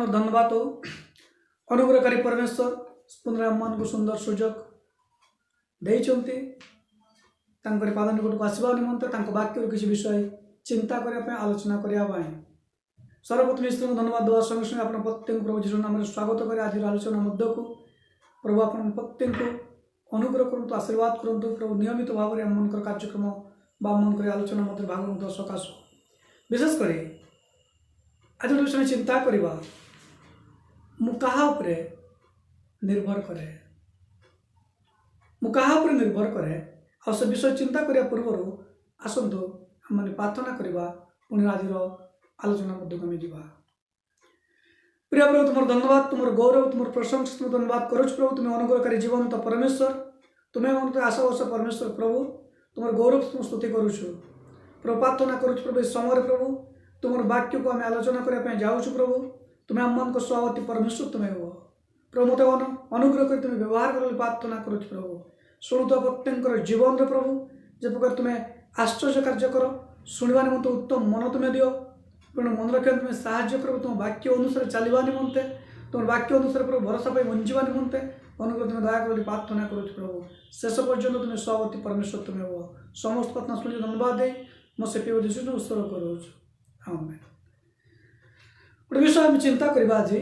नाम धन्यवाद हो अनुग्रहकारी परमेश्वर पुनः आम को सुंदर सुजोग देइचंती तांकर पाद निकट को आसवा निमंते वाक्य किसी विषय चिंता करने आलोचना करने सर्वप्रथम ईश्वर को धन्यवाद देवा संगे संगे आप प्रत्येक प्रभु जीशु नाम स्वागत करें आज आलोचना मध्य को प्रभु आप प्रत्येक को अनुग्रह करंतु आशीर्वाद करंतु प्रभु नियमित भाव में आम कार्यक्रम आम आलोचना मध्य भाग सकाश विशेषकर आज विषय चिंता करवा मु कहा उपरे निर्भर करे मु कहा उपरे निर्भर करे और से विषय चिंता करिया पूर्व आसतु आम प्रार्थना करवा पुणी आज आलोचना मध्य आम जा प्रिय प्रभु तुम धन्यवाद तुम गौरव तुम प्रशंसा तुम धन्यवाद करुच प्रभु तुम्हें अनुग्रहकारी जीवंत परमेश्वर तुम्हें मन आशा वर्ष परमेश्वर प्रभु तुम गौरव तुम स्तुति करुछु प्रभु प्रार्थना करुच प्रभु इस समय प्रभु तुम वाक्य को आम आलोचना करने जाऊँ प्रभु तुम्हें आम मन को स्वागत परमेश्वर तुम्हें हो प्रभु मत अनुग्रह कर तुम्हें व्यवहार कर प्रार्थना करुच प्रभु शुणुता प्रत्येक जीवन रे प्रभु जे प्रकार तुम्हें आश्चर्य कार्य कर शुणवा निमंते उत्तम मन तुम्हें दियो तेणु मन रखा तुम्हें साहाଯ୍य कर तुम वाक्य अनुसार चलवा निमंते तुम वाक्य अनुसार प्रभु भरोसा पाई बंचा निमंते अनुग्रह तुम्हें दया कर प्रार्थना करुच प्रभु शेष पर्यटन तुम्हें स्वागत परमेश्वर तुम्हें हो समस्त प्रार्थना शुणी धन्यवाद दे मो से प्रिय जीशु उत्सर्ग करुच आमेन। गोटे विषय आम चिंता करवा आज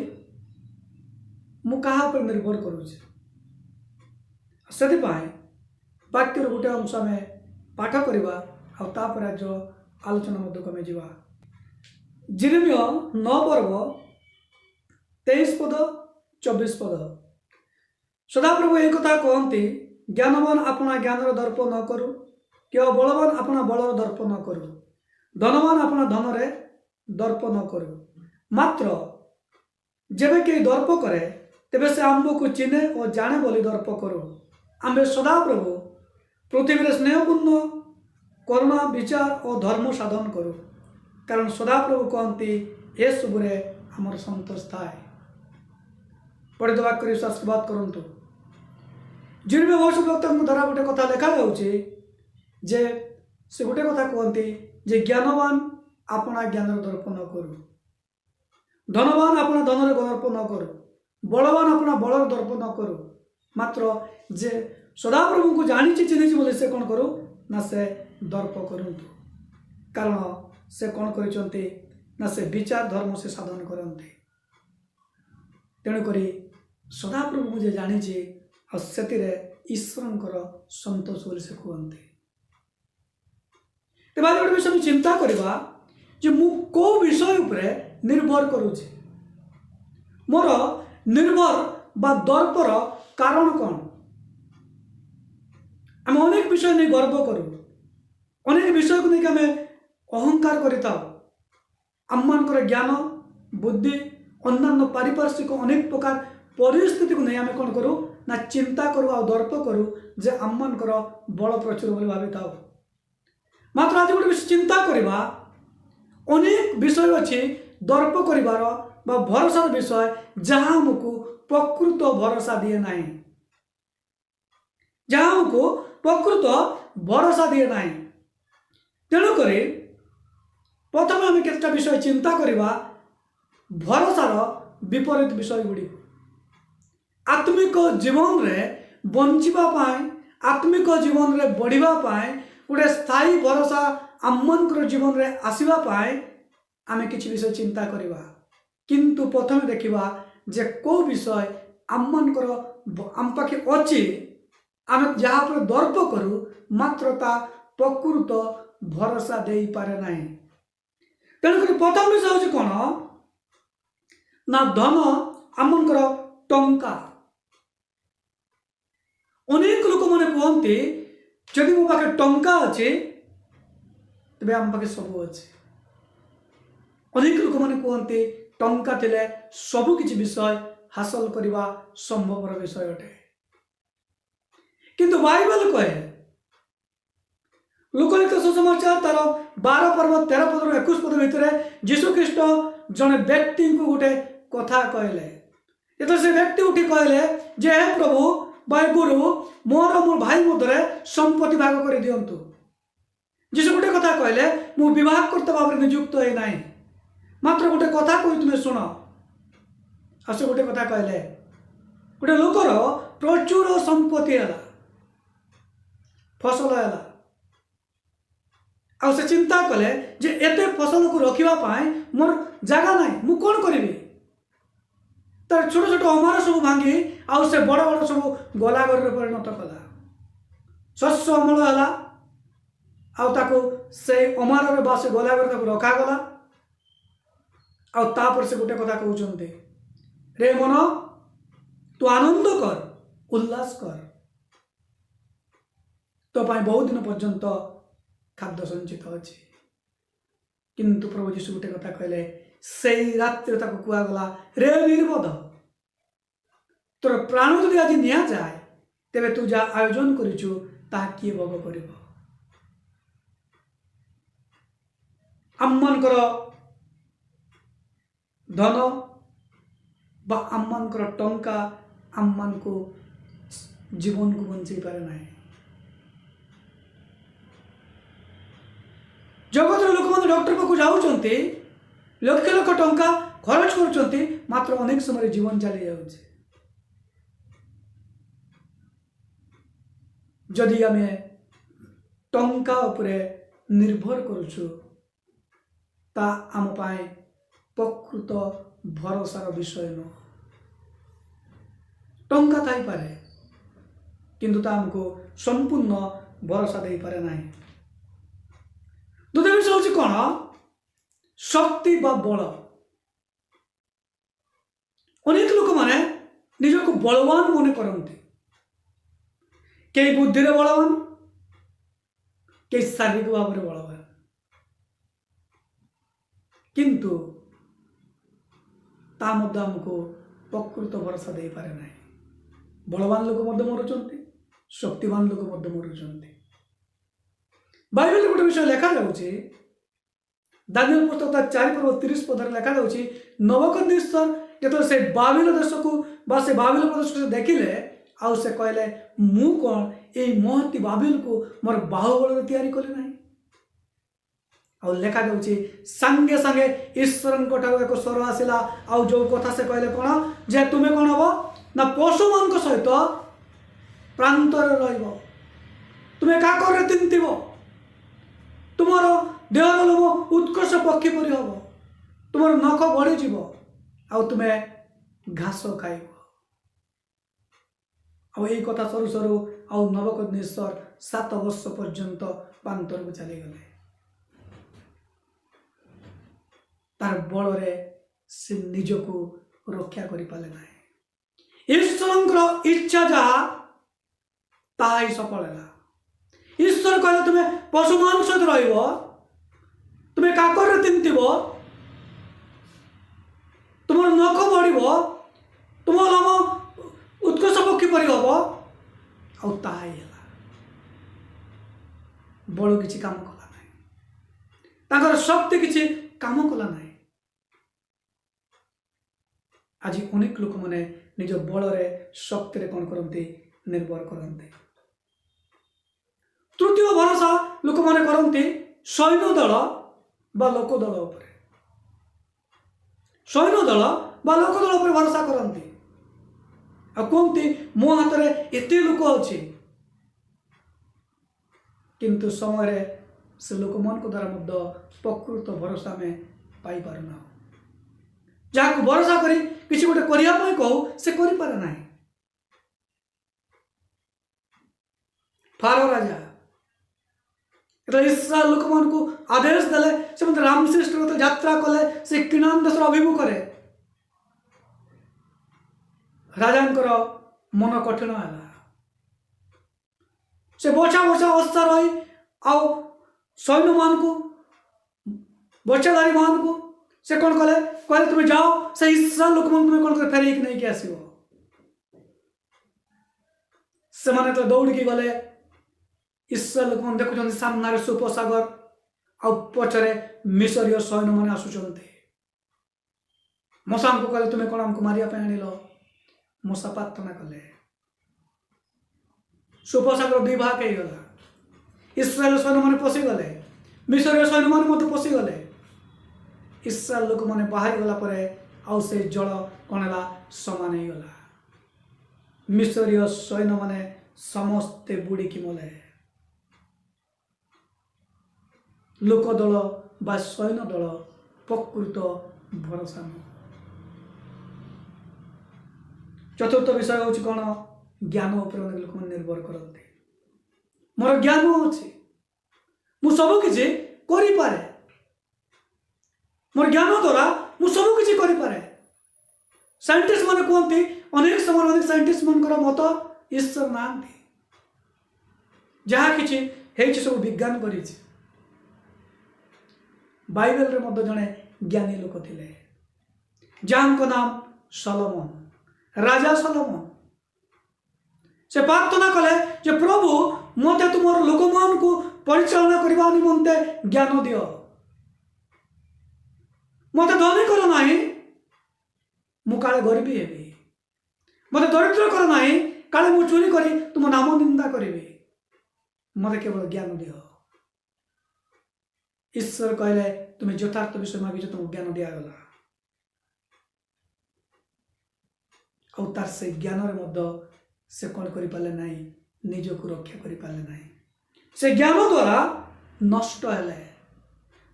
मु कहा पर निर्भर करुचे से वाक्यर गोटे अंश आम पाठ करवा आपर आज आलोचना मध्य आम जा जिरेमिया 9 पर्व 23 पद 24 पद सदाप्रभु एक कथा कहती ज्ञानवान अपना ज्ञानर दर्प न करू कि बलवान अपना बलर दर्प न करू धनवान अपना धनरे दर्प न करू मात्र जेबे कई दर्प करे तेबे से आम्ब को चिन्हे और जाने बोली दर्प करू आम्बे सदाप्रभु पृथ्वी स्नेहपूर्ण करुणा विचार और धर्म साधन करू कारण सदाप्रभु कहती ए सबुरे आमर संतोष थाए पढ़ित वाक्य आशीर्वाद करंतु जिरमिया भविष्यवक्ता द्वारा गोटे कथा लेखा जाउछि जे से गोटे कथा कहती जे ज्ञानवान अपना ज्ञानर दर्प न करू धनवान अपना धनर दर्प न करू बलवान अपना बलर दर्प न करू मात्र जे सदाप्रभु को जानी चिन्ह बोले से कौन करू ना से दर्प करूँ कारण से कौन करते ना से विचार धर्म से साधन करते तेणुक सदाप्रभु मुझे जानी से ईश्वर संतोष बोली से कहते गोटे विषय चिंता करवा जे मु को विषय उपरे निर्भर करुचे मोर निर्भर बा दर्पर कारण कौन आम अनेक विषय नहीं गर्व करूँ अनेक विषय को लेकिन आम अहंकार करता आम मान ज्ञान बुद्धि अन्य पारिपार्श्विक अनेक प्रकार परिस्थिति को नहीं आम कौन करूँ ना चिंता करूँ आ दर्प करूँ जे आम मान बल प्रचुर बोली भावी था मात्र आज गोटे विषय चिंता करवा अनेक विषय अच्छी दर्प करिवार बा भरोसार विषय जहाँ आमको प्रकृत भरोसा दिए ना जहाँ आमको प्रकृत भरोसा दिए ना तेणुक प्रथम आम केतटा विषय चिंता करवा भरोसार विपरीत विषय गुड़ी आत्मिक जीवन रे बंचापी आत्मिक जीवन रे बढ़ापी गोटे स्थायी भरोसा आमर जीवन रे आसवाई आम किसी विषय चिंता करवा किंतु प्रथम देखा जे को विषय आमर आम पाखे अच्छी आम जहाँ पर दर्प करूँ मात्र ता प्रकृत भरोसा दे पारे ना तेणुक प्रथम विषय हूँ कौन ना धन आमर टंका अनेक लोक मैंने कहते जदि मो पाखे टंका अच्छे तेरे आम पाखे सब अच्छे अनेक लोक मैंने कहते टंका थिले सब किसी विषय हासिल करवा संभवर विषय अटे किंतु बाइबल कहे लोकलिखित सुसमाचार तार 12 पर्व 13 पद 21 पद भितर जीशुख्रीष्ट जड़े व्यक्ति को गोटे कथा कहले ये से व्यक्ति उठी कहले जे हे प्रभु बाय गुरु मोर मोर भाई मध्य संपत्ति भाग कर दिंतु जीशु गोटे कथा कहले मु विवाह करता भाव नियुक्त है ना मात्र गोटे कथा कही तुम्हें शुण ଆଉ ସେ ଗୋଟେ କଥା କହିଲେ, ଗୋଟେ ଲୋକର ପ୍ରଚୁର ସମ୍ପତ୍ତି ହେଲା, ଫସଲ ହେଲା, ଆଉ ସେ ଚିନ୍ତା କଲେ ଯେ ଏତେ ଫସଲକୁ ରଖିବା ପାଇଁ ମୋର ଜାଗା ନାହିଁ, ମୁଁ କ'ଣ କରିବି? ତାର ଛୋଟ ଛୋଟ ଅମାର ସବୁ ଭାଙ୍ଗି ଆଉ ସେ ବଡ଼ ବଡ଼ ସବୁ ଗଲାଘରରେ ପରିଣତ କଲା। ଶସ୍ୟ ଅମଳ ହେଲା ଆଉ ତାକୁ ସେଇ ଅମାରରେ ବା ସେ ଗଲାଘରେ ତାକୁ ରଖାଗଲା। ଆଉ ତାପରେ ସେ ଗୋଟେ କଥା କହୁଛନ୍ତି, ରେ ମନ ତୁ ଆନନ୍ଦ କର, ଉଲ୍ଲାସ କର, ତୋ ପାଇଁ ବହୁତ ଦିନ ପର୍ଯ୍ୟନ୍ତ ଖାଦ୍ୟ ସଞ୍ଚିତ ଅଛି। କିନ୍ତୁ ପ୍ରଭୁ ଯୀଶୁ ଗୋଟେ କଥା କହିଲେ, ସେଇ ରାତ୍ରିରେ ତାକୁ କୁହାଗଲା, ରେ ନିର୍ବୋଧ, ତୋର ପ୍ରାଣ ଯଦି ଆଜି ନିଆଯାଏ ତେବେ ତୁ ଯାହା ଆୟୋଜନ କରିଛୁ ତାହା କିଏ ଭୋଗ କରିବ? ଆମମାନଙ୍କର ଧନ ବା ଆମମାନଙ୍କର ଟଙ୍କା ଆମମାନଙ୍କୁ ଜୀବନକୁ ବଞ୍ଚେଇ ପାରେ ନାହିଁ। ଜଗତର ଲୋକମାନେ ଡକ୍ଟର ପାଖକୁ ଯାଉଛନ୍ତି, ଲକ୍ଷ ଲକ୍ଷ ଟଙ୍କା ଖର୍ଚ୍ଚ କରୁଛନ୍ତି, ମାତ୍ର ଅନେକ ସମୟରେ ଜୀବନ ଚାଲି ଯାଉଛି। ଯଦି ଆମେ ଟଙ୍କା ଉପରେ ନିର୍ଭର କରୁଛୁ, ତା ଆମ ପାଇଁ ପ୍ରକୃତ ଭରସାର ବିଷୟ ନୁହଁ। ଟଙ୍କା ଥାଇପାରେ କିନ୍ତୁ ତା ଆମକୁ ସମ୍ପୂର୍ଣ୍ଣ ଭରସା ଦେଇପାରେ ନାହିଁ। ଦ୍ୱିତୀୟ ବିଷୟ ହେଉଛି କ'ଣ? ଶକ୍ତି ବା ବଳ। ଅନେକ ଲୋକମାନେ ନିଜକୁ ବଳବାନ ମନେ କରନ୍ତି। କେହି ବୁଦ୍ଧିରେ ବଳବାନ, କେହି ଶାରୀରିକ ଭାବରେ ବଳବାନ, କିନ୍ତୁ ତା ମଧ୍ୟ ଆମକୁ ପ୍ରକୃତ ଭରସା ଦେଇପାରେ ନାହିଁ। ବଳବାନ ଲୋକ ମଧ୍ୟ ମରୁଛନ୍ତି, ଶକ୍ତିମାନ ଲୋକ ମଧ୍ୟ ମରୁଛନ୍ତି। ବାଇବେଲରେ ଗୋଟେ ବିଷୟ ଲେଖାଯାଉଛି, ଦାନିଏଲ ପୁସ୍ତକ 4:30 ଲେଖାଯାଉଛି, ନବୁକଦ୍ନେସର ଯେତେବେଳେ ସେ ବାବିଲ ଦେଶକୁ ବା ସେ ବାବିଲ ପ୍ରଦେଶକୁ ଦେଖିଲେ, ଆଉ ସେ କହିଲେ, ମୁଁ କ'ଣ ଏଇ ମହତୀ ବାବିଲକୁ ମୋର ବାହୁବଳରେ ତିଆରି କଲି ନାହିଁ? ଆଉ ଲେଖାଯାଉଛି, ସାଙ୍ଗେ ସାଙ୍ଗେ ଈଶ୍ୱରଙ୍କ ଠାରୁ ଏକ ସ୍ୱର ଆସିଲା, ଆଉ ଯୋଉ କଥା ସେ କହିଲେ କ'ଣ, ଯେ ତୁମେ କ'ଣ ହବ ନା ପଶୁମାନଙ୍କ ସହିତ ପ୍ରାନ୍ତରେ ରହିବ, ତୁମେ କାକରରେ ତିନ୍ତିବ, ତୁମର ଦେହର ଲୋମ ଉତ୍କର୍ଷ ପକ୍ଷୀ ପରି ହବ, ତୁମର ନଖ ବଢ଼ିଯିବ, ଆଉ ତୁମେ ଘାସ ଖାଇବ। ଆଉ ଏଇ କଥା ସରୁ ସରୁ ଆଉ ନବୁକଦ୍ନେସର 7 ବର୍ଷ ପର୍ଯ୍ୟନ୍ତ ପ୍ରାନ୍ତରକୁ ଚାଲିଗଲେ। ତାର ବଳରେ ସେ ନିଜକୁ ରକ୍ଷା କରିପାରିଲେ ନାହିଁ। ଈଶ୍ୱରଙ୍କର ଇଚ୍ଛା ଯାହା ତାହା ହିଁ ସଫଳ ହେଲା। ଈଶ୍ୱର କହିଲେ ତୁମେ ପଶୁମାନଙ୍କ ସହିତ ରହିବ, ତୁମେ କାକରରେ ତିନ୍ତିବ, ତୁମର ନଖ ବଢ଼ିବ, ତୁମ ଲୋମ ଉତ୍କର୍ଷ ପକ୍ଷୀ ପରି ହବ, ଆଉ ତାହା ହିଁ ହେଲା। ବଳ କିଛି କାମ କଲା ନାହିଁ, ତାଙ୍କର ଶକ୍ତି କିଛି କାମ କଲା ନାହିଁ। ଆଜି ଅନେକ ଲୋକମାନେ ନିଜ ବଳରେ ଶକ୍ତିରେ କ'ଣ କରନ୍ତି? ନିର୍ଭର କରନ୍ତି। ତୃତୀୟ ଭରସା ଲୋକମାନେ କରନ୍ତି ସୈନ୍ୟ ଦଳ ବା ଲୋକ ଦଳ ଉପରେ। ସୈନ୍ୟ ଦଳ ବା ଲୋକ ଦଳ ଉପରେ ଭରସା କରନ୍ତି, ଆଉ କୁହନ୍ତି ମୋ ହାତରେ ଏତେ ଲୋକ ଅଛି। କିନ୍ତୁ ସମୟରେ ସେ ଲୋକମାନଙ୍କ ଦ୍ୱାରା ମଧ୍ୟ ପ୍ରକୃତ ଭରସା ଆମେ ପାଇପାରୁନାହୁଁ। ଯାହାକୁ ଭରସା କରି କିଛି ଗୋଟେ କରିବା ପାଇଁ କହୁ, ସେ କରିପାରେ ନାହିଁ। ଫାରୋ ରାଜା ଇସ୍ରାଏଲ ଲୋକମାନଙ୍କୁ ଆଦେଶ ଦେଲେ, ସେମାନେ ରାମସେସ୍ ଯାତ୍ରା କଲେ ସେ କିନାନ ଦେଶର ଅଭିମୁଖରେ। ରାଜାଙ୍କର ମନ କଠିନ ହେଲା। ସେ ବଛା ବଛା ଅବସ୍ଥା ରହି ଆଉ ସୈନ୍ୟମାନଙ୍କୁ ବଛାଧାରୀ ମାନଙ୍କୁ ସେ କ'ଣ କଲେ? କହିଲେ ତୁମେ ଯାଅ, ସେ ଇସ୍ରାଏଲ ଲୋକମାନଙ୍କୁ ତୁମେ କ'ଣ କରି ଫେରେଇକି ନେଇକି ଆସିବ। ସେମାନେ ତ ଦୌଡ଼ିକି ଗଲେ। ଇସ୍ରାଏଲ ଲୋକମାନେ ଦେଖୁଛନ୍ତି ସାମ୍ନାରେ ସୁପସାଗର, ଆଉ ପଛରେ ମିଶରୀୟ ସୈନ୍ୟମାନେ ଆସୁଛନ୍ତି। ମୂଷାଙ୍କୁ କହିଲେ ତୁମେ କ'ଣ ଆମକୁ ମାରିବା ପାଇଁ ଆଣିଲ? ମୂଷା ପ୍ରାର୍ଥନା କଲେ। ସୁପସାଗର 2 ଭାଗ ହେଇଗଲା। ଇସ୍ରାଏଲ ସୈନ୍ୟମାନେ ପଶିଗଲେ, ମିଶରୀୟ ସୈନ୍ୟମାନେ ମଧ୍ୟ ପଶିଗଲେ। ଇସ୍ରାଏଲ ଲୋକମାନେ ବାହାରି ଗଲା ପରେ आउ से जल कौन है समान हो गला। मिस्रीय सैन्य माने समस्ते बुड़िकी मले। लोक दल बा सैन्य दल प्रकृत भरोसा नुह। चतुर्थ विषय हूँ कौन ज्ञान उपर अनेक लोक निर्भर करते। मोर ज्ञान अच्छे मु सब किसी करि पारे। मोर ज्ञान द्वारा मु सब किसी करि पारे। साइंटिस्ट माने कहते अनेक समय अनेक साइंटिस्ट मनकर मत ईश्वर नांती जहाँ किछि हेछि सब विज्ञान करिछि। बाइबल रे मध्य जने ज्ञानी लोक थिले जहाँको नाम सलोमन, राजा सलोमन। से प्रार्थना कले जे प्रभु मते तुमर लोकमान को परिचालना करबा निमंते ज्ञान दियो। मते धनी कर नाही मु काले गरीबी हेबी। मते दरिद्र कर नाही काले मु चोरी करी तुम नाम निंदा करिबी। मते केवल ज्ञान दियो। ईश्वर कहले तुम्हें यथार्थ विषय मागिछ तुमको ज्ञान दिया गला। और तार से ज्ञान रे मध्य से कौन करि पाले नाही निजको रक्षा करि पाले नाही। से ज्ञान द्वारा नष्ट हेले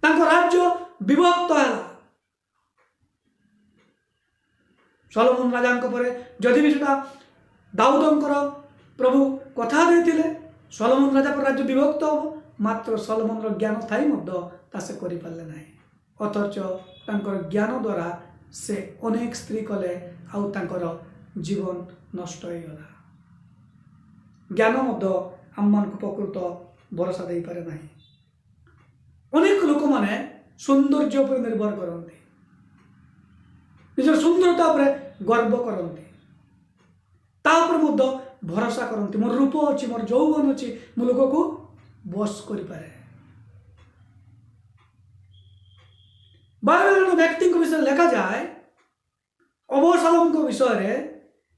तांको राज्य विभक्त हैला। सलोमन राजा परे जदि भी सेटा दाऊदंकर प्रभु कथा देथिले सलोमन राजा पर राज्य विभक्त हो मात्र सलोमन ज्ञान थाई मध्य तासे करि पाले नाही। अथच तांकर ज्ञान द्वारा से अनेक स्त्री कले आउ तांकर जीवन नष्ट हो गला। ज्ञान मध्य आम मान को प्रकृत भरोसा दे पारे नाही। अनेक लोक माने सौंदर्य पर निर्भर करते निजर सुंदरता पर गर्व करते तापर मध्य भरोसा करते मोर रूप अच्छी मोर यौवन अच्छी मु लोक को बस करि पारे। बाइबल व्यक्ति विषय लिखा जाए अबशालोम को विषय रे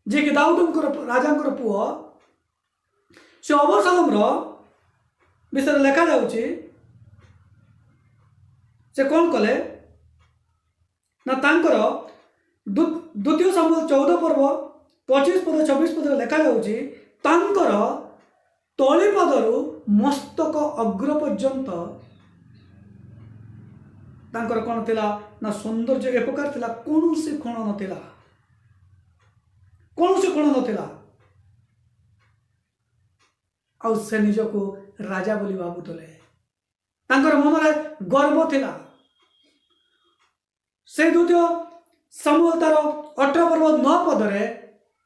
जे कि दाऊदंकर राजांकर पुओ से अबशालोम विषय लिखा जाउची से कौन कले ना तांकर द्वितीय सामुएल 14 पर्व 25 पद 26 पद लिखा जाउची तांकर तळीपदरु मस्तक अग्र पर्यंत तांकर कौन थिला ना सौंदर्य एक प्रकार थिला कोनोसी खुण नथिला। कोनोसी खुण नथिला आ से निजको राजा बोली भाबुतले। तांकर मन रे गर्व थिला। से द्वितीय सामुएल तार 18 पर्व 9 पद रे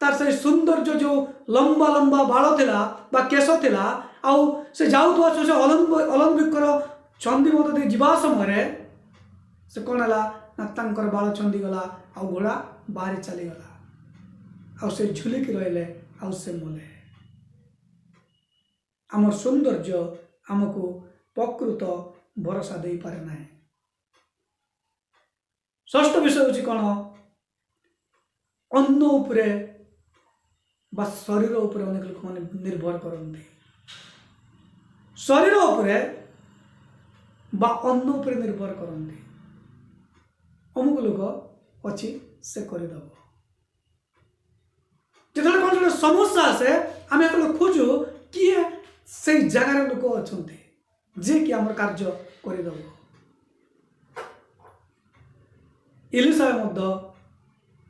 तार से सौंदर्य जो लंबा लंबा बाल थिला बा केश थिला आउ से जाउथवा से ओलंपिकर चंदी मत दे जीवा समय से कौन है ना तांकर बाल छंदी गला आ घोड़ा बाहरी चली गला आ से झुलिक रहिले आ से मले। आम सौंदर्य आमको प्रकृत भरोसा दे पारे नाही। षष्ठ विषय हूँ कौन अन्न उपरे बा शरीर उपरे अनेक लोक माने निर्भर करते। शरीर उपरे बा अन्न उपरे निर्भर करते। अमुक लोक अच्छी से करदब जो कौन समस्या आसे आम एक खोजु किए से जगार लोक अच्छा जे कि आम कार्य करदब। इलिशा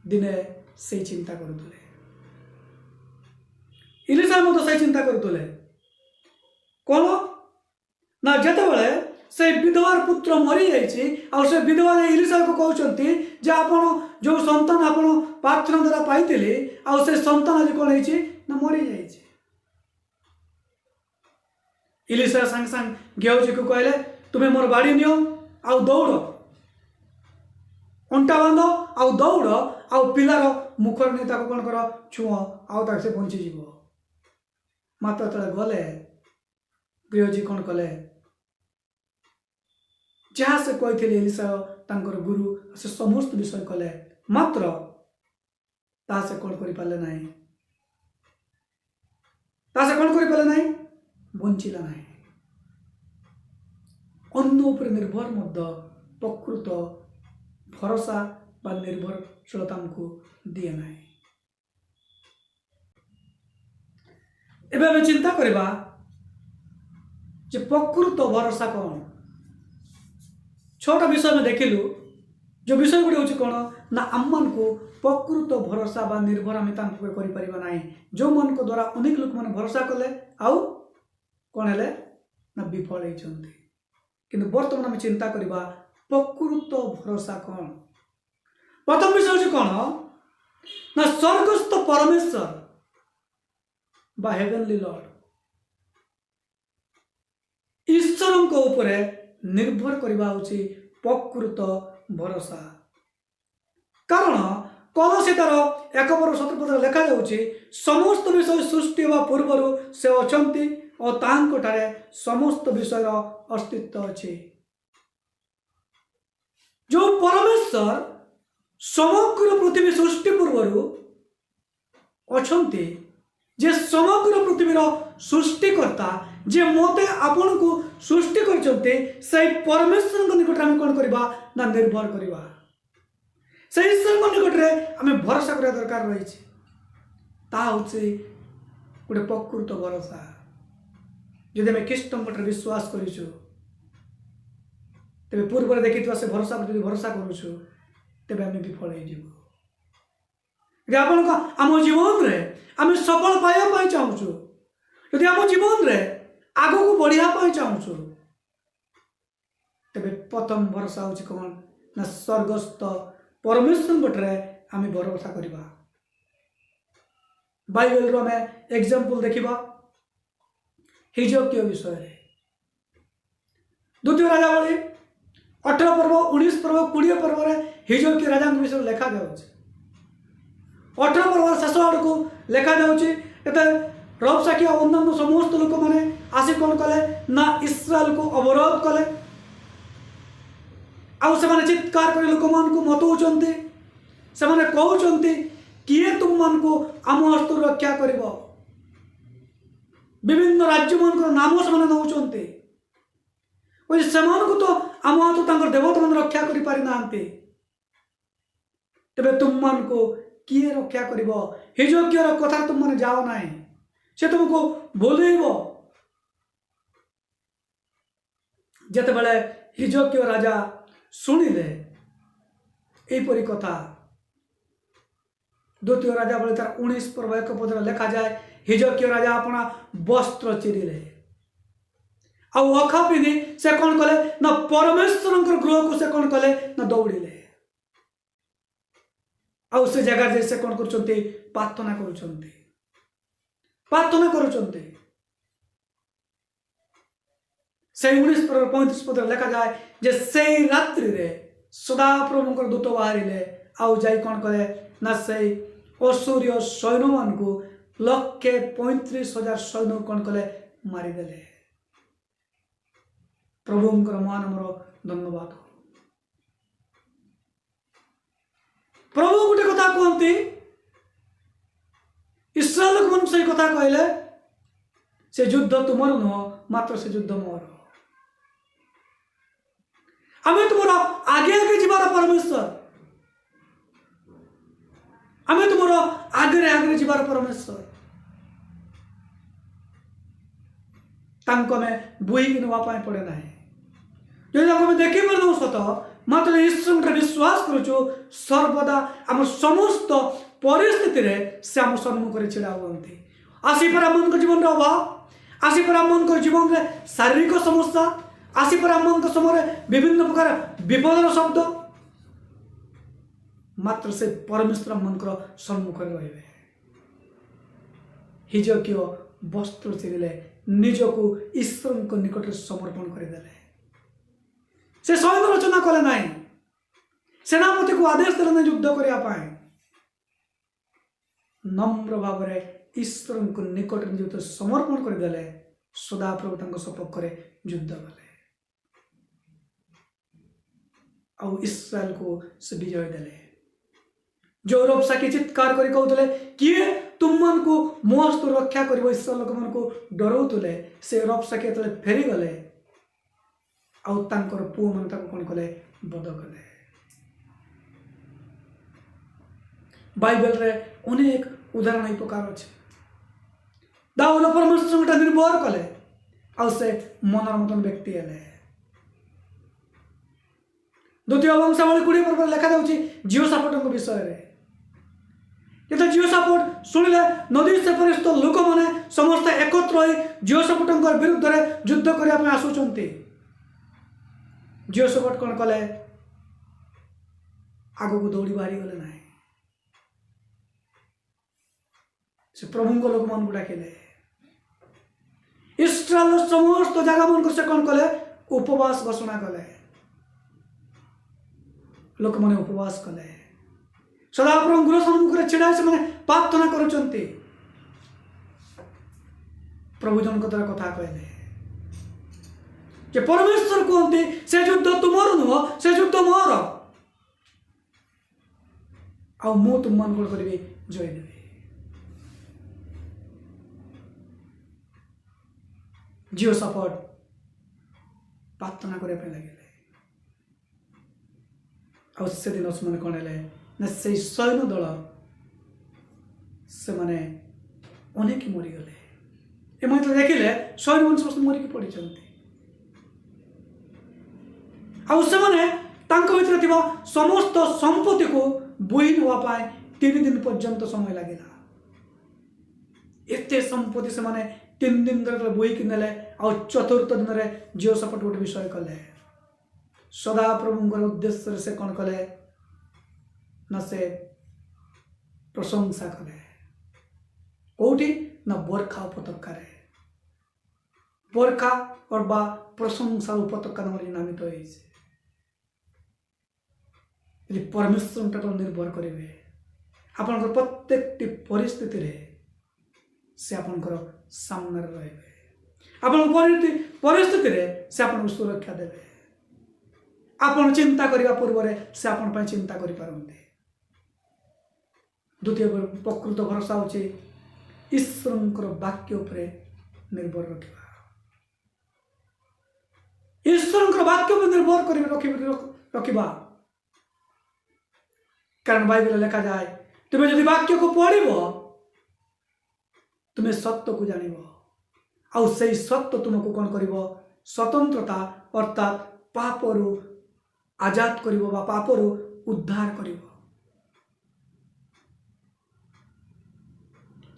दिने से चिंता करुले। इलिशा से चिंता करुले कौन ना जिते बड़े से विधवार पुत्र मरी जाइए आ से विधवा इलिशा को कहते जे आपण जो संतान आपण प्रार्थना द्वारा पाई आ से संतान आज कौन ना मरी जाइए। इलिशा सांग सांग गेहूजी को कहले तुम्हें मोर बाड़ी नियो आ दौड़ अंटा बांध आ दौड़ आ पिलार मुखर नहीं कौन कर छुआ आ से बंचीज। मात्र तले गले गृहजी कौन कले जहाँ से कही इलिशा तांकर गुरु से समस्त विषय कले मात्र ता से कौन कर पारे ना ता से कौन कर पारे ना बंचिला ना। अन्न उपर निर्भर मध्य प्रकृत भरोसा बा निर्भरशीलता हमको दिए ना। एबे आमे चिंता करबा जे प्रकृत भरोसा कौन। 6टा विषय में देखिलु। जो विषय गुड़ी हूँ कौन ना आम को प्रकृत भरोसा बा निर्भर आम कर ना। जो मन को द्वारा अनेक लोक मैंने भरोसा कले आउ कौन है ना विफल होती। किंतु बर्तमान आम चिंता करबा प्रकृत भरोसा कौन। प्रथम विषय हूँ कौन ना स्वर्गस्थ परमेश्वर बा हेवेनली लॉर्ड ईश्वर उपरे निर्भर करबा होची प्रकृत भरोसा। कारण कलसीतार 1:17 लिखा जाउची समस्त विषय सृष्टि होगा पूर्वर से अछंती और तांको ठारे समस्त विषय अस्तित्व अछि। जो परमेश्वर समग्र पृथ्वी सृष्टि पूर्वर अछंती जे समग्र पृथ्वीर सृष्टिकर्ता जे मते आपण को सृष्टि करचंते से परमेश्वर निकट आम कौन करबा ना निर्भर करबा। से ईश्वर निकट रे आम भरोसा करा दरकार रही ता होचे गोटे प्रकृत भरोसा। जदि आम ख्रीष्ट निकट विश्वास करिछु तेबे पूर्व देखिथिबा से भरोसा पर जदि भरोसा करूछु तेबे आम विफल हो जिवो। आपण को आम जीवन रे आम सफल पाइबा पई चाहूछु यदि आम जीवन रे आगो को बढ़िया पई चाहूछु तेबे प्रथम भरोसा होची कौन ना स्वर्गस्थ परमेश्वर बटरे आम भरोसा करबा। बाइबल रो में एग्जांपल देखिबा हिजकिया विषय रे द्वितीय राजावली 18 पर्व 19 पर्व 20 पर्व रे हिजकिया राजा विषय लिखा जाउछ। 18 पर्व शेष आड़ को लिखा जाउछि रबसाकी अन्य समस्त लोक मैंने आसी कौन कले ना इस्राएल को अवरोध कले आउ से माने चित्कार कर लोक मान को मतौचंती से माने कहउचंती किए तुम मान को आम हस्त रक्षा करिवो। विभिन्न राज्य मान को नाम से माने नउचंती ओइ समान को तो आम हाथ तांकर देवता मान रक्षा करि पारि नांती तबे तुम मान को किए रक्षा करिवो। हिजकिया कथा तुम माने जाओ नाही से तुमको बोलेब। जेते बेले हिजकिया राजा शुणिले एपरी कथा द्वितीय राजा बोले तार 19 पर्व 1 पद लिखा जाए हिजकिया राजा अपना वस्त्र चिरिले आउ अखा पिंधि से कौन कले ना परमेश्वर गृह को से कौन कले ना दौड़िले आउ से जगह से कौन कर प्रार्थना करुचंती से 19 पर्व 35 पद लिखा जाए जे से रात्रि रे सदा प्रभु दूत बाहरिले आउ जाई कौन कले ना से असुर्य सैन्य मान को 1,35,000 सैन्य कौन कले मारिदेले। प्रभुंकर महानमर धन्यवाद। प्रभु गोटे कथा कहते इस्राएल मन से कथा कहले से युद्ध तुमर नुह मात्र से युद्ध मोर। आम तुम आगे आगे जीवार परमेश्वर आम तुम आगे आगे जीवार परमेश्वर तांको में बुई नापी पड़े ना जो देखी पार सत मात्र ईश्वर विश्वास करुचु सर्वदा आम समस्त परिस्थिति रे से आम सम्मुख छिड़ा हुए आसीपर आम जीवन अभाव आसीपर आम जीवन में शारीरिक समस्या आसीपर आम समय विभिन्न प्रकार विपदर शब्द मात्र से परमेश्वर आमर सम्मुख रही हिजकिया वस्त्र चिरिले निजको ईश्वर निकट समर्पण करदेले। से सैन्य रचना कले ना सेनापति को आदेश देले ना युद्ध करने नम्र भाव ईश्वर को निकट निज समर्पण करदेले सदाप्रभु सपक्ष युद्ध कले आउ इस्राएल को से विजय देले। जो रबसाकी चित्कार कर कहते किए तुम मन को मस्त रक्षा कर इस्राएल लोक मन को डराउले से रबसाकी फेरी गले आउ तांकर पुओ मन कौन कले बध कले बाइबल रे अनेक उदाहरण एई प्रकार अछि। दाऊद परमेश्वर संगठन निर्भर कले आ से मनर मतन व्यक्ति हेले। द्वितीय वंशावली 20 पर लिखा जाउछि जिहोशाफाटक विषय रे। किंतु जिहोशाफाट सुनिले नदी सेपरिस्थ लोक माने समस्त एकत्र होई जिहोशाफाटक विरुद्ध रे युद्ध करिया पे आसुचंती। जिहोशाफाट कोन कले आगो को दौड़ी बाहरी गले नाही। से प्रभु को लोक मान को डाकिले। इस्राएल समस्त जगह मन को से कोन कले उपवास घोषणा कले। लोक माने उपवास कले। सदा प्रभु गुरु सम्मुख छिड़ा से माने प्रार्थना करूचंती। प्रभु जन को द्वारा कथा कहले जे परमेश्वर कहते से युद्ध तुमर नुह से युद्ध मोर आ मु तुम मन को करबे जय देबे। जिहोशाफाट प्रार्थना करे पे लगे आ से दिन से मन कोन हेले ना से सैन्य दल से माने अनेक मरी गले। ए मतलब देखिले सैन्य मन समस्त मरी के पड़ी चलते आ से माने तांको भितर थिबा समस्त संपत्ति को बोही नवा पाए 3 दिन पर्यंत समय लागेला। एते संपत्ति से माने 3 दिन धर बोही किनले आ चतुर्थ दिन रे जिहोशाफाट गोटे विषय कले। सदा प्रभुଙ୍କର उद्देश्य से कौन कले ना से प्रशंसा कले। कोठी ना बरखा उपत्यका रे बरखा और बा प्रशंसा उपत्यका नाम नामित होइছে। यदि परमेश्वर पर निर्भर करेंगे आपन प्रत्येक परिस्थिति रे से आपन सामने रहे आपन परिस्थिति रे से आपन सुरक्षा देवे। आपन चिंता करने पूर्व से आपन चिंता करि पारंते। द्वितीय प्रकृत भरोसा होचे ईश्वर वाक्य उपरे निर्भर रखिबा। ईश्वर वाक्य पर निर्भर कर रखिबा कारण बाइबल लिखा जाए तुम्हें यदि वाक्य को पढ़िबो तुम्हें सत्य को जानिबो आ से सत्य तुमको कौन करिबो स्वतंत्रता अर्थात पापरु आजाद करिबो बा पापरु उद्धार करिबो।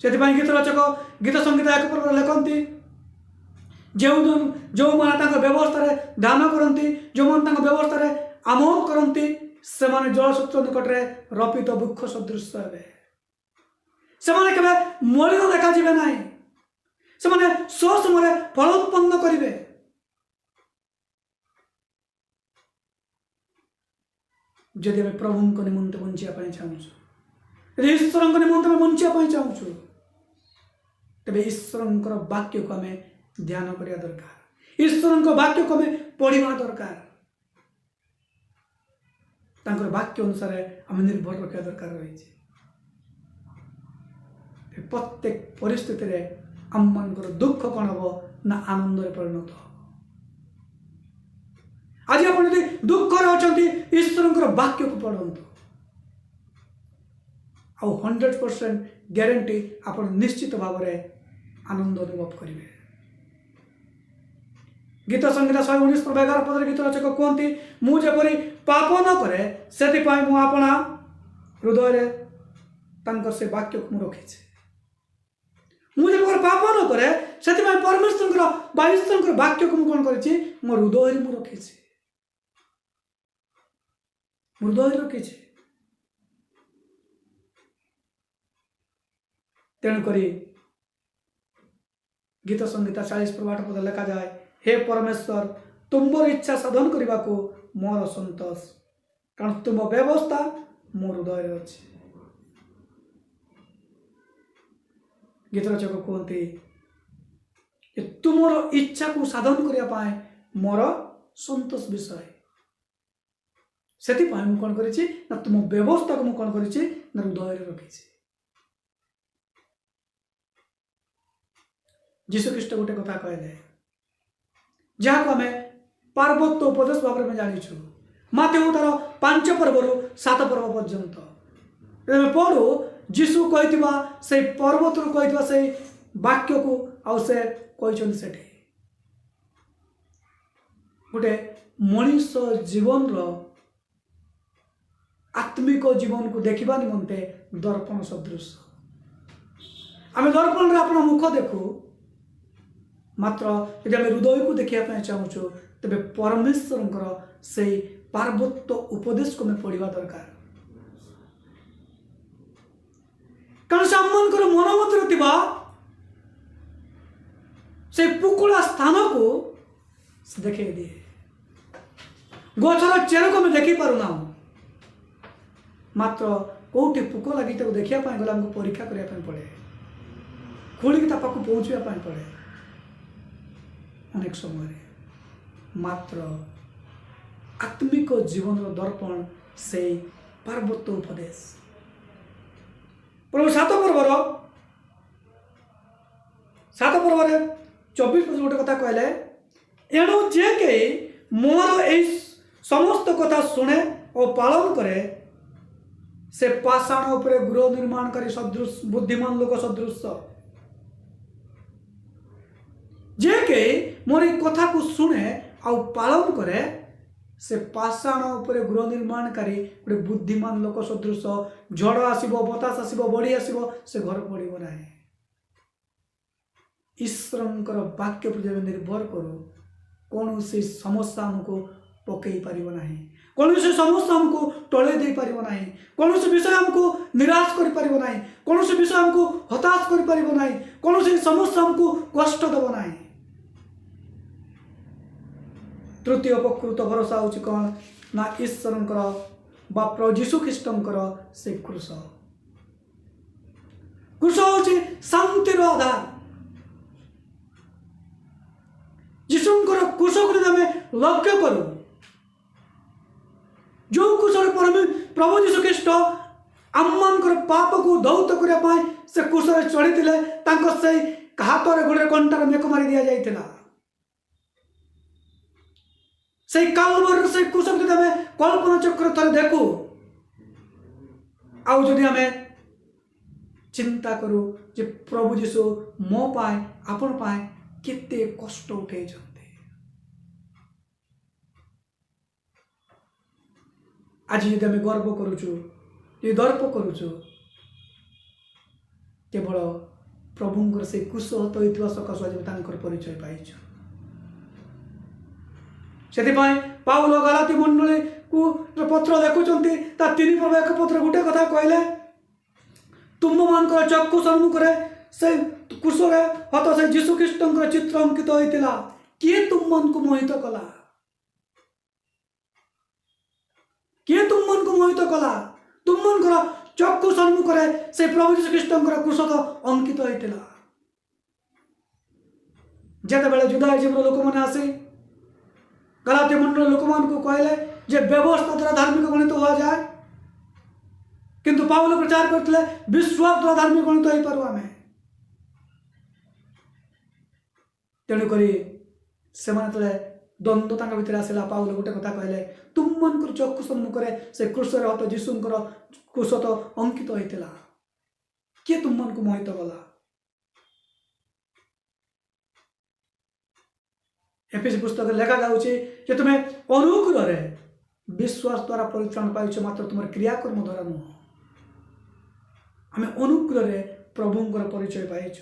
सेति पई गीत रचक गीत संगीत एक पर लेखंती जो माने तांको व्यवस्था रे ध्यान करंती जो माने तांको व्यवस्था रे आमोद करंती से माने जलसूत्र निकट रे रपित वृक्ष सदृश हेबे। से माने केबे मलिन देखा जिबे नाही। से माने सो समय फल उत्पन्न करिवे। जदि आम प्रभु को निमंत बंचिया चाहूँ ईश्वर निमंत बंचिया चाहूँ तेरे ईश्वर वाक्य को आम ध्यान करिया दरकार। ईश्वर वाक्य को आम पढ़ा दरकार। तांकर वाक्य अनुसार आम निर्भर रखा दरकार रही। प्रत्येक परिस्थिति रे आम मान दुख कौन हम ना आनंद परिणत हो। आज आप दुख अच्छा ईश्वर वाक्य को पढ़ु आ 100% ग्यारंटी आप निश्चित भाव में आनंद अनुभव करेंगे। गीत संगीत 119 पर 11 पद गीत रचक कहते मुझे पाप न करे से अपना हृदय से वाक्य को रखी मुझे पाप न करे से परमेश्वर ईश्वर वाक्य को कौन कर मो हृदय में रखी हृदय रखी। तेणुक गीत संगीत 40 पर 8 पद लिखा जाए हे परमेश्वर तुमर इच्छा साधन करने को मोर संतोष कारण तुम व्यवस्था मोर हृदय अच्छे। गीत रचक कहते तुमर इच्छा को साधन करने मोर संतोष विषय से कौन कर तुम व्यवस्था को कौन कर हृदय रखी। जीशुख्रीष्ट गोटे कथा कहले जहाँ को आम पार्वत्य उपदेश भाव में जाचु मातेव तार 5 पर्व 7 पर्व पर्यंत पढ़ू जीशु कही से पर्वत रु कही से वाक्य को आउ से कहते गोटे मनीष जीवन रो आत्मिक जीवन को देखा निमंते दर्पण सदृश आम दर्पण रे अपन मुख देखू मात्र यदि आम हृदय को देखा चाहूँ तेरे परमेश्वर से पार्वत्य उपदेश को पढ़ा दरकार कारण से आम मन मध्य से पुकुड़ा स्थान को देखे दिए गछर चेर को आम देखी पारुना मात्र कौटी पुक लगी देखा गला आमको परीक्षा करने पड़े खोलिकी पाक पहुँचा पड़े अनेक समय मात्र आत्मिक जीवन दर्पण से पार्वत्य उपदेश प्रभु 7 पर्व 24 गोटे कथा कहले एणु जे के मोर ए समस्त कथा शुणे और पालन करे से पाषाण उपरे गृह निर्माणकारी सदृश बुद्धिमान लोक सदृश जे के मोर कथा को शुणे और पालन करे से पाषाण उपरे गृह निर्माणकारी गोटे बुद्धिमान लोक सदृश झड़ आसब बतास आसब बढ़ी आसब से घर पड़ब ना ईश्वर वाक्य पर जब निर्भर करूँ कौन से समस्या हमको पकई पार ना कौन से समस्या हमको टले दे पार ना कौन से विषय हमको निराश कर पार ना कौन से विषय हमको हताश कर पार ना कौन से समस्या हमको कष्ट देव ना तृतीय प्रकृत भरोसा हूँ कौन ना ईश्वर प्रभु जीशु ख्रीष्टर से क्रूस क्रूस हूँ शांतिर आधार जीशुंकर क्रूस को आम लक्ष्य करूँ जो क्रूस प्रभु जीशु ख्रीष्ट आम पाप को दौत करने से क्रूस चढ़ी से हाथ में गोड़े कंटार मेक मारी दि जाता से कालवर से क्रूस को आम कल्पना चक्र थे देखू आदि आम चिंता करूँ जे प्रभु जीशु मो पाए आपण पाए केते कष्ट उठे आज यदि आम गर्व करुचु ये दर्प करुचु केवल प्रभुंकर से कुशलत होता सकाशु आज परिचय पाइछु से पाउल गलाती मंडली को पत्र देखुंट 3 पर्व 1 पत्र गोटे कथा कहले तुम मान चक्षु सम्मुख से कुशल हत से जीशु ख्रीष्टर चित्र अंकित होता किए तुम मन को मोहित कला किए तुम मन को मोहित कला तुम मन चक्षु सम्मुख से प्रभु जीशु ख्रीष्टर कुशल अंकित होता जिते बेले जुदाइजम लोक मैंने आसी गलाती मंडल लोक मान को कहले जे व्यवस्था द्वारा धार्मिक गणित हुआ जाए किंतु पाउल प्रचार करते विश्वास द्वारा धार्मिक गणित हो पार आम तेणुक से द्वंद्व भितर आसला पाउल गोटे कथा कहले तुम मन चक्षु सम्मुख से क्रूसर हत जीशुंकर कुशत अंकित होता किए तुम मन को मोहित गला एफएसी पुस्तक लेखा जाऊँगी तुम्हें अनुग्रह विश्वास द्वारा परित्राण पाइछ मात्र तुम क्रियाकर्म द्वारा नुह आम अनुग्रह प्रभुंकर परिचय पाइछ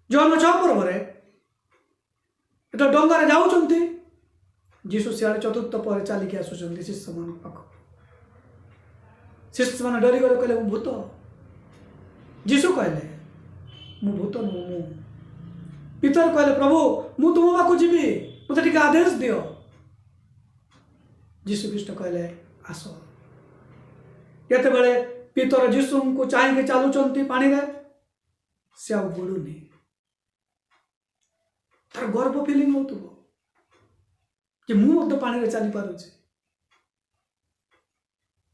जन्म 6 पर्व डंगार जाऊँच जीशु सियाड़े 4th पर चलिकी आसुच्च शिष्य मान पाख शिष्य मैंने डरी गले कहले भूत जीशु कहले मु भूत नुह मु पितर कहले प्रभु मु तुम पाक जीवी मत टे आदेश दियो जीशु ख्रीष्ट कहले आस ये बेले पितर जीशु को चाहिए चलुंट पानी से आ बुड़ूनी तार गर्व फिलिंग हो कि मुझे पानी चली पारुछि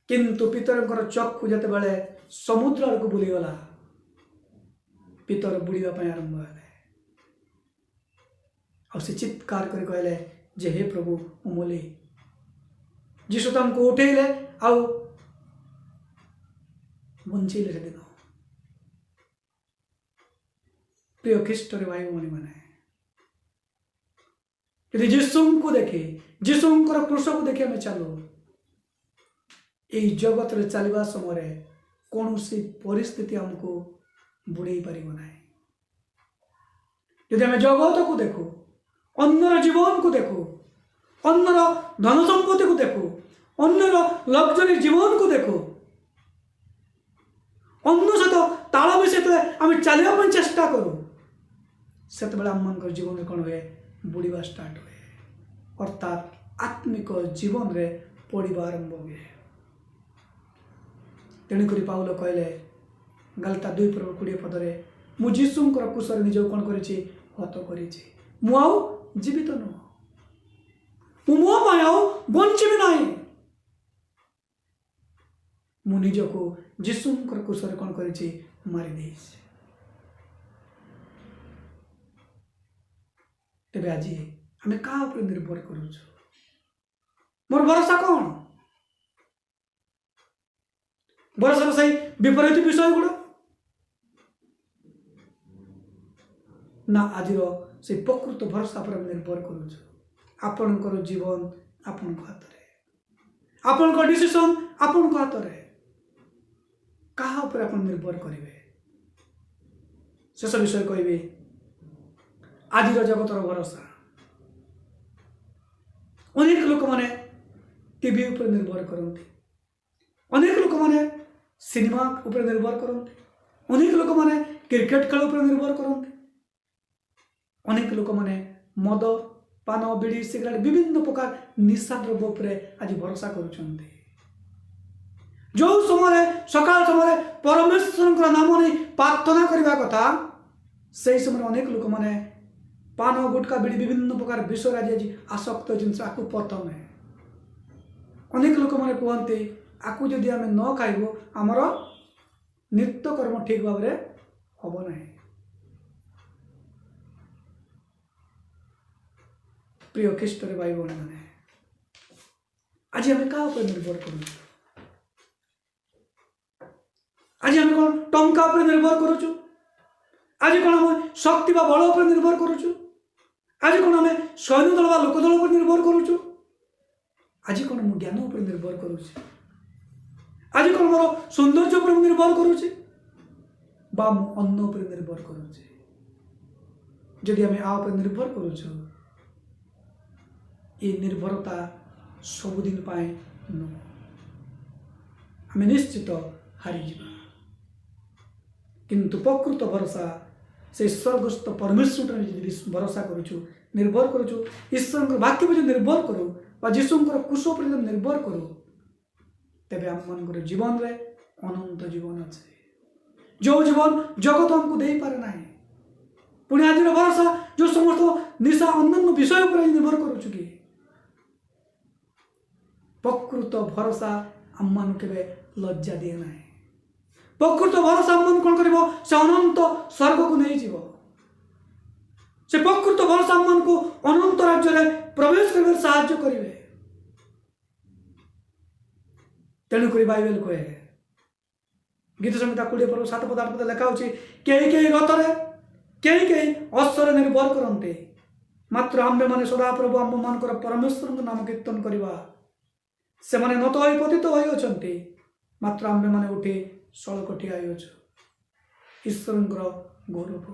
किंतु पितर चक्षु जिते बेले समुद्र आड़ को बुलीगला पितर बुड़ापी आरंभ है और से चित्कार कर कहले जे हे प्रभु मुली जीशु तुमको उठेले ବଞ୍ଚେଇଲେ ସେଦିନ। ପ୍ରିୟ ଖ୍ରୀଷ୍ଟରେ ଭାଇ ଭଉଣୀ ମାନେ, ଯଦି ଯୀଶୁଙ୍କୁ ଦେଖି ଯୀଶୁଙ୍କର କୃଷକୁ ଦେଖି ଆମେ ଚାଲୁ, ଏହି ଜଗତରେ ଚାଲିବା ସମୟରେ କୌଣସି ପରିସ୍ଥିତି ଆମକୁ ବୁଡ଼େଇ ପାରିବ ନାହିଁ। ଯଦି ଆମେ ଜଗତକୁ ଦେଖୁ, ଅନ୍ୟର ଜୀବନକୁ ଦେଖୁ, ଅନ୍ୟର ଧନ ସମ୍ପତ୍ତିକୁ ଦେଖୁ, ଅନ୍ୟର ଲକ୍ଜରୀ ଜୀବନକୁ ଦେଖୁ, ଅନ୍ୟ ସହିତ ତାଳ ମିଶାଇ ଯେତେବେଳେ ଆମେ ଚାଲିବା ପାଇଁ ଚେଷ୍ଟା କରୁ, ସେତେବେଳେ ଆମମାନଙ୍କର ଜୀବନରେ କ'ଣ ହୁଏ? ବୁଡ଼ିବା ଷ୍ଟାର୍ଟ ହୁଏ, ଅର୍ଥାତ୍ ଆତ୍ମିକ ଜୀବନରେ ପଡ଼ିବା ଆରମ୍ଭ ହୁଏ। ତେଣୁକରି ପାଉଲ କହିଲେ ଗାଲାତ୍ୟା 2:20 ମୁଁ ଯୀଶୁଙ୍କର କୁଶରେ ନିଜକୁ କ'ଣ କରିଛି? ହତ କରିଛି। ମୁଁ ଆଉ ଜୀବିତ ନୁହଁ, ମୁଁ ମୋ ପାଇଁ ଆଉ ବଞ୍ଚିବି ନାହିଁ, ମୁଁ ନିଜକୁ ଯୀଶୁଙ୍କର କୁଶରେ କ'ଣ କରିଛି? ମାରିଦେଇଛି। ତେବେ ଆଜି ଆମେ କାହା ଉପରେ ନିର୍ଭର କରୁଛୁ? ମୋର ଭରସା କ'ଣ? ଭରସାର ସେଇ ବିପରୀତ ବିଷୟ ଗୁଡ଼ା, ନା ଆଜିର ସେଇ ପ୍ରକୃତ ଭରସା ଉପରେ ଆମେ ନିର୍ଭର କରୁଛୁ? ଆପଣଙ୍କର ଜୀବନ ଆପଣଙ୍କ ହାତରେ, ଆପଣଙ୍କ ଡିସିସନ ଆପଣଙ୍କ ହାତରେ। କାହା ଉପରେ ଆପଣ ନିର୍ଭର କରିବେ? ଶେଷ ବିଷୟ କହିବି, ଆଜିର ଜଗତର ଭରସା। ଅନେକ ଲୋକମାନେ ଟିଭି ଉପରେ ନିର୍ଭର କରନ୍ତି, ଅନେକ ଲୋକମାନେ ସିନେମା ଉପରେ ନିର୍ଭର କରନ୍ତି, ଅନେକ ଲୋକମାନେ କ୍ରିକେଟ ଖେଳ ଉପରେ ନିର୍ଭର କରନ୍ତି, ଅନେକ ଲୋକମାନେ ମଦ ପାନ ବିଡ଼ି ସିଗାରେଟ୍ ବିଭିନ୍ନ ପ୍ରକାର ନିଶା ଦ୍ରବ୍ୟ ଉପରେ ଆଜି ଭରସା କରୁଛନ୍ତି। ଯେଉଁ ସମୟରେ ସକାଳ ସମୟରେ ପରମେଶ୍ୱରଙ୍କର ନାମ ନେଇ ପ୍ରାର୍ଥନା କରିବା କଥା, ସେହି ସମୟରେ ଅନେକ ଲୋକମାନେ ପାନ ଗୁଟକା ବିଡ଼ି ବିଭିନ୍ନ ପ୍ରକାର ବିଷୟରେ ଆଜି ଆସକ୍ତ ଜିନିଷ ଆକୁ ପ୍ରଥମେ। ଅନେକ ଲୋକମାନେ କୁହନ୍ତି ଆକୁ ଯଦି ଆମେ ନ ଖାଇବୁ ଆମର ନିତ୍ୟକର୍ମ ଠିକ ଭାବରେ ହବ ନାହିଁ। ପ୍ରିୟ ଖ୍ରୀଷ୍ଟରେ ଭାଇ ଭଉଣୀ ମାନେ, ଆଜି ଆମେ କାହା ଉପରେ ନିର୍ଭର କରୁଛୁ? ଆଜି ଆମେ କ'ଣ ଟଙ୍କା ଉପରେ ନିର୍ଭର କରୁଛୁ? ଆଜି କ'ଣ ଆମେ ଶକ୍ତି ବା ବଳ ଉପରେ ନିର୍ଭର କରୁଛୁ? ଆଜି କ'ଣ ଆମେ ସୈନ୍ୟ ଦଳ ବା ଲୋକ ଦଳ ଉପରେ ନିର୍ଭର କରୁଛୁ? ଆଜି କ'ଣ ମୁଁ ଜ୍ଞାନ ଉପରେ ନିର୍ଭର କରୁଛି? ଆଜି କ'ଣ ମୋର ସୌନ୍ଦର୍ଯ୍ୟ ଉପରେ ମୁଁ ନିର୍ଭର କରୁଛି, ବା ମୁଁ ଅନ୍ନ ଉପରେ ନିର୍ଭର କରୁଛି? ଯଦି ଆମେ ଆ ଉପରେ ନିର୍ଭର କରୁଛୁ, ଏ ନିର୍ଭରତା ସବୁଦିନ ପାଇଁ ନୁହଁ, ଆମେ ନିଶ୍ଚିତ ହାରିଯିବା। କିନ୍ତୁ ପ୍ରକୃତ ଭରସା ସେ ସ୍ୱର୍ଗସ୍ଥ ପରମେଶ୍ୱର ଯଦି ଭରସା କରୁଛୁ, ନିର୍ଭର କରୁଛୁ, ଈଶ୍ୱରଙ୍କର ବାକ୍ୟ ଉପରେ ଯଦି ନିର୍ଭର କରୁ ବା ଯୀଶୁଙ୍କର କୁଶ ଉପରେ ଯଦି ନିର୍ଭର କରୁ, ତେବେ ଆମମାନଙ୍କର ଜୀବନରେ ଅନନ୍ତ ଜୀବନ ଅଛି, ଯେଉଁ ଜୀବନ ଜଗତ ଆମକୁ ଦେଇପାରେ ନାହିଁ। ପୁଣି ଆଜିର ଭରସା ଯେଉଁ ସମସ୍ତ ନିଶା ଅନ୍ୟାନ୍ୟ ବିଷୟ ଉପରେ ନିର୍ଭର କରୁଛୁ କି? ପ୍ରକୃତ ଭରସା ଆମମାନଙ୍କୁ କେବେ ଲଜ୍ଜା ଦିଏ ନାହିଁ। ପ୍ରକୃତ ଭରସା ଆମମାନଙ୍କୁ କ'ଣ କରିବ? ସେ ଅନନ୍ତ ସ୍ୱର୍ଗକୁ ନେଇଯିବ। ସେ ପ୍ରକୃତ ଭରସା ଆମମାନଙ୍କୁ ଅନନ୍ତ ରାଜ୍ୟରେ ପ୍ରବେଶ କରିବାରେ ସାହାଯ୍ୟ କରିବେ। ତେଣୁକରି ବାଇବେଲ କହେ, ଗୀତ ସଂହିତା 20:7 ଲେଖା ହେଉଛି, କେହି କେହି ରଥରେ କେହି କେହି ଅଶ୍ୱରେ ନିର୍ଭର କରନ୍ତି, ମାତ୍ର ଆମ୍ଭେମାନେ ସଦାପ୍ରଭୁ ଆମ୍ଭମାନଙ୍କର ପରମେଶ୍ୱରଙ୍କ ନାମ କୀର୍ତ୍ତନ କରିବା। ସେମାନେ ନତ ହୋଇ ପତିତ ହୋଇଅଛନ୍ତି, ମାତ୍ର ଆମ୍ଭେମାନେ ଉଠି ସଳଖ ଠିଆ ହୋଇଅଛୁ। ଈଶ୍ୱରଙ୍କର ଗୌରବ।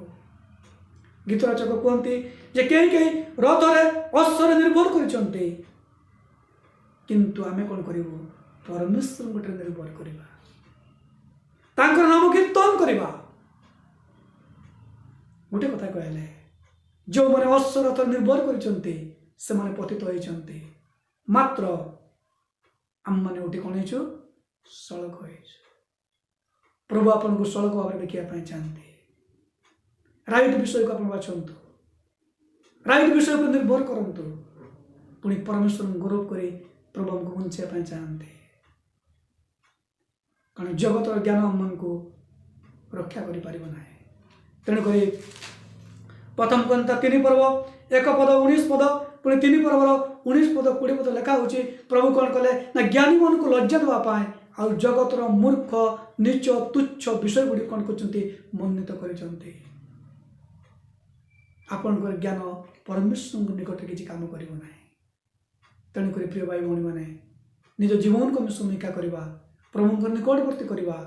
ଗୀତ ରଚକ କୁହନ୍ତି ଯେ କେହି କେହି ରଥରେ ଅଶ୍ୱରେ ନିର୍ଭର କରିଛନ୍ତି, କିନ୍ତୁ ଆମେ କ'ଣ କରିବୁ? ପରମେଶ୍ୱରଙ୍କଠାରେ ନିର୍ଭର କରିବା, ତାଙ୍କର ନାମ କୀର୍ତ୍ତନ କରିବା। ଗୋଟେ କଥା କହିଲେ, ଯେଉଁମାନେ ଅଶ୍ୱ ରଥରେ ନିର୍ଭର କରିଛନ୍ତି ସେମାନେ ପତିତ ହୋଇଛନ୍ତି, ମାତ୍ର ଆମମାନେ ଉଠି କ'ଣ ହେଇଛୁ? ସଳଖ ହେଇଛୁ। ପ୍ରଭୁ ଆପଣଙ୍କୁ ସଳଖ ଭାବରେ ଦେଖିବା ପାଇଁ ଚାହାନ୍ତି। ରାଇଟ୍ ବିଷୟକୁ ଆପଣ ବାଛନ୍ତୁ, ରାଇଟ୍ ବିଷୟ ଉପରେ ନିର୍ଭର କରନ୍ତୁ, ପୁଣି ପରମେଶ୍ୱରଙ୍କୁ ଗୌରବ କରି ପ୍ରଭୁ ଆମକୁ ବଞ୍ଚିବା ପାଇଁ ଚାହାନ୍ତି। କାରଣ ଜଗତର ଜ୍ଞାନ ଆମମାନଙ୍କୁ ରକ୍ଷା କରିପାରିବ ନାହିଁ। ତେଣୁକରି ପ୍ରଥମ କନିତା 3:1 ପୁଣି 3:19 20 ଲେଖା ହେଉଛି, ପ୍ରଭୁ କ'ଣ କଲେ ନା ଜ୍ଞାନୀମାନଙ୍କୁ ଲଜ୍ଜା ଦେବା ପାଇଁ ଆଉ ଜଗତର ମୂର୍ଖ ନୀଚ ତୁଚ୍ଛ ବିଷୟ ଗୁଡ଼ିକ କ'ଣ କରୁଛନ୍ତି ମନୋନୀତ କରିଛନ୍ତି। ଆପଣଙ୍କର ଜ୍ଞାନ ପରମେଶ୍ୱରଙ୍କ ନିକଟରେ କିଛି କାମ କରିବ ନାହିଁ। ତେଣୁକରି ପ୍ରିୟ ଭାଇ ଭଉଣୀମାନେ ନିଜ ଜୀବନକୁ ଆମେ ସମୀକ୍ଷା କରିବା, ପ୍ରଭୁଙ୍କ ନିକଟବର୍ତ୍ତୀ କରିବା,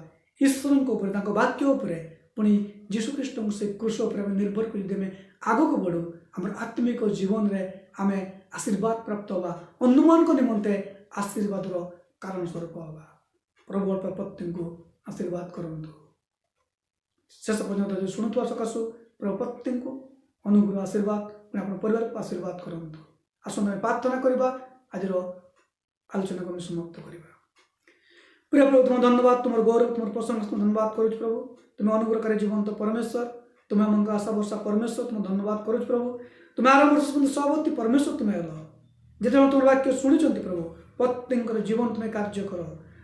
ଈଶ୍ୱରଙ୍କ ଉପରେ ତାଙ୍କ ବାକ୍ୟ ଉପରେ ପୁଣି ଯୀଶୁଖ୍ରୀଷ୍ଟଙ୍କ ସେ କୃଷ ଉପରେ ଆମେ ନିର୍ଭର କରି ଯଦି ଆମେ ଆଗକୁ ବଢ଼ୁ ଆମର ଆତ୍ମିକ ଜୀବନରେ ଆମେ ଆଶୀର୍ବାଦ ପ୍ରାପ୍ତ ହେବା, ଅନ୍ୟମାନଙ୍କ ନିମନ୍ତେ ଆଶୀର୍ବାଦର କାରଣ ସ୍ୱରୂପ ହେବା। ପ୍ରଭୁ ପ୍ରତ୍ୟେକଙ୍କୁ ଆଶୀର୍ବାଦ କରନ୍ତୁ। ଶେଷ ପର୍ଯ୍ୟନ୍ତ ଯଦି ଶୁଣୁଥିବା ସକାଶୁ ପ୍ରଭୁ ପ୍ରତ୍ୟେକଙ୍କୁ ଅନୁଗ୍ରହ ଆଶୀର୍ବାଦ ପୁଣି ଆପଣ ପରିବାରକୁ ଆଶୀର୍ବାଦ କରନ୍ତୁ। ଆସନ୍ତୁ ଆମେ ପ୍ରାର୍ଥନା କରିବା, ଆଜିର ଆଲୋଚନାକୁ ଆମେ ସମାପ୍ତ କରିବା। ପ୍ରିୟ ପ୍ରଭୁ ତୁମ ଧନ୍ୟବାଦ, ତୁମର ଗୌରବ, ତୁମର ପ୍ରଶଂସା ଧନ୍ୟବାଦ କରୁଛୁ ପ୍ରଭୁ। ତୁମେ ଅନୁଗ୍ରହକାରୀ ଜୀବନ୍ତ ପରମେଶ୍ୱର, ତୁମେ ଆମଙ୍କ ଆଶା ଭରସା ପରମେଶ୍ୱର, ତୁମ ଧନ୍ୟବାଦ କରୁଛୁ ପ୍ରଭୁ। ତୁମେ ଆରମ୍ଭ ସଭାପତି ପରମେଶ୍ୱର ତୁମେ ହେଲ। ଯେତେବେଳେ ତୁମର ବାକ୍ୟ ଶୁଣିଛନ୍ତି ପ୍ରଭୁ ପ୍ରତ୍ୟେକଙ୍କର ଜୀବନ ତୁମେ କାର୍ଯ୍ୟ କର।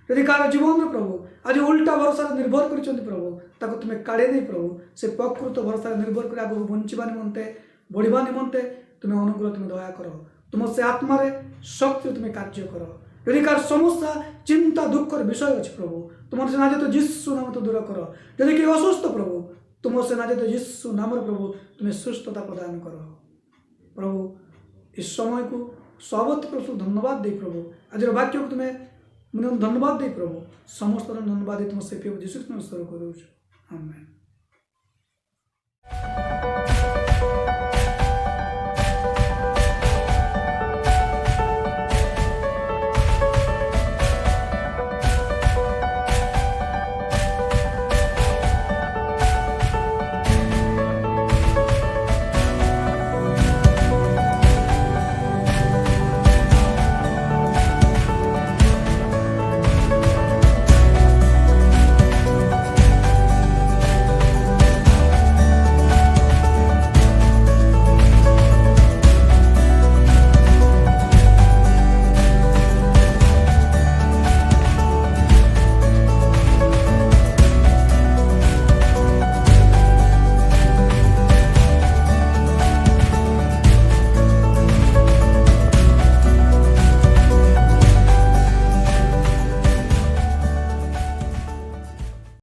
ଯଦି କାହାର ଜୀବନରେ ପ୍ରଭୁ ଆଜି ଉଲ୍ଟା ଭରସାରେ ନିର୍ଭର କରିଛନ୍ତି ପ୍ରଭୁ ତାକୁ ତୁମେ କାଢ଼ି ଦେଇ ପ୍ରଭୁ ସେ ପ୍ରକୃତ ଭରସାରେ ନିର୍ଭର କରି ଆଗକୁ ବଞ୍ଚିବା ନିମନ୍ତେ ବଢ଼ିବା ନିମନ୍ତେ ତୁମେ ଅନୁଗ୍ରହ ତୁମେ ଦୟା କର। ତୁମ ସେ ଆତ୍ମାରେ ଶକ୍ତିରେ ତୁମେ କାର୍ଯ୍ୟ କର। ଯଦି କାହାର ସମସ୍ୟା ଚିନ୍ତା ଦୁଃଖର ବିଷୟ ଅଛି ପ୍ରଭୁ ତୁମର ସେ ନାଜାତ ଯୀଶୁ ନାମ ତ ଦୂର କର। ଯଦି କେହି ଅସୁସ୍ଥ ପ୍ରଭୁ ତୁମ ସେ ନାଜାତ ଯୀଶୁ ନାମରେ ପ୍ରଭୁ ତୁମେ ସୁସ୍ଥତା ପ୍ରଦାନ କର। ପ୍ରଭୁ ଏ ସମୟକୁ ସଭାପତି ପ୍ରଭୁ ଧନ୍ୟବାଦ ଦେଇ ପ୍ରଭୁ ଆଜିର ବାକ୍ୟକୁ ତୁମେ ଧନ୍ୟବାଦ ଦେଇ ପ୍ରଭୁ ସମସ୍ତଙ୍କୁ ଧନ୍ୟବାଦ ଦେଇ ତୁମ ସେ ପ୍ରିୟ ଯୀଶୁ ଖ୍ରୀଷ୍ଟଙ୍କ ସ୍ତର କରୁଛୁ। ଆମେନ୍।